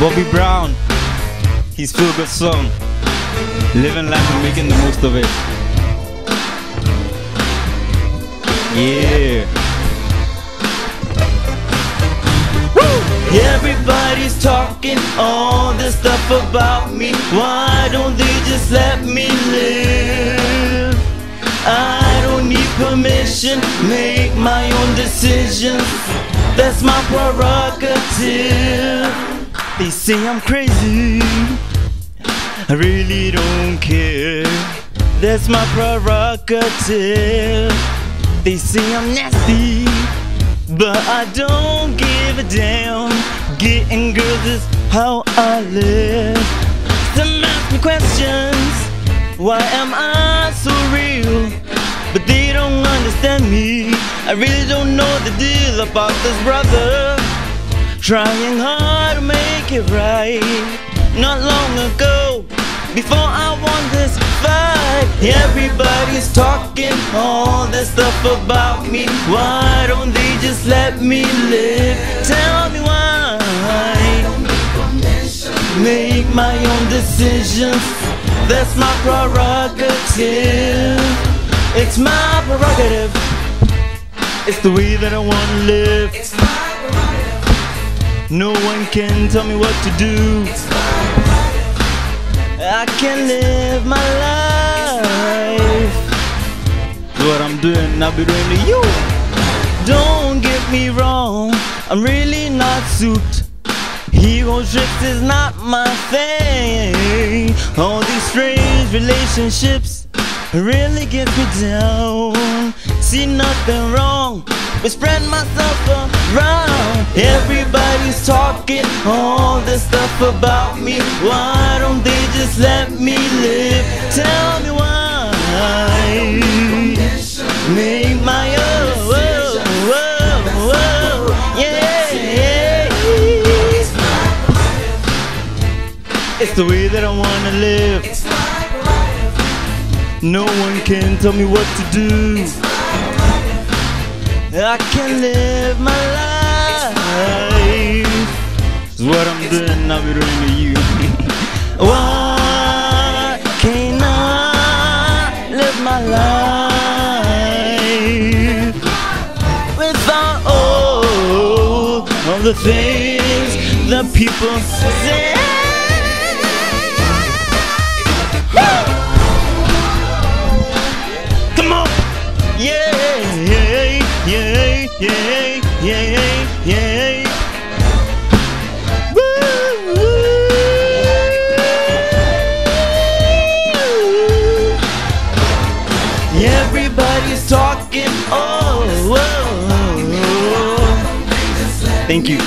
Bobby Brown, his feel-good song, living life and making the most of it. Yeah. Woo! Everybody's talking all this stuff about me. Why don't they just let me live? I don't need permission, make my own decisions. That's my prerogative. They say I'm crazy, I really don't care. That's my prerogative. They say I'm nasty, but I don't give a damn. Getting girls is how I live. Some ask me questions, why am I so real? But they don't understand me. I really don't know the deal about this brother, trying hard to make it right. Not long ago, before I won this fight, everybody's talking all this stuff about me. Why don't they just let me live? Tell me why. Make my own decisions. That's my prerogative. It's my prerogative. It's the way that I wanna live. It's my prerogative. No one can tell me what to do. It's my prerogative. I can live my life. That's what I'm doing, I'll be doing to you. Don't get me wrong, I'm really not suited. Hero tricks is not my thing. All these strange relationships really get me down. See nothing wrong but spread myself around. Everybody's talking all this stuff about me. Why don't they just let me live? Tell me why. Make my own, yeah, yeah. It's the way that I wanna live. It's my prerogative. No one can tell me what to do. I can live my life. That's what I'm doing, I'll be doing to you. Why can't I live my life without all of the things that people say? Come on! Yeah, yeah, yeah, yeah, yeah, yeah. Woo, woo. Everybody's talking, oh, oh, oh. Thank you.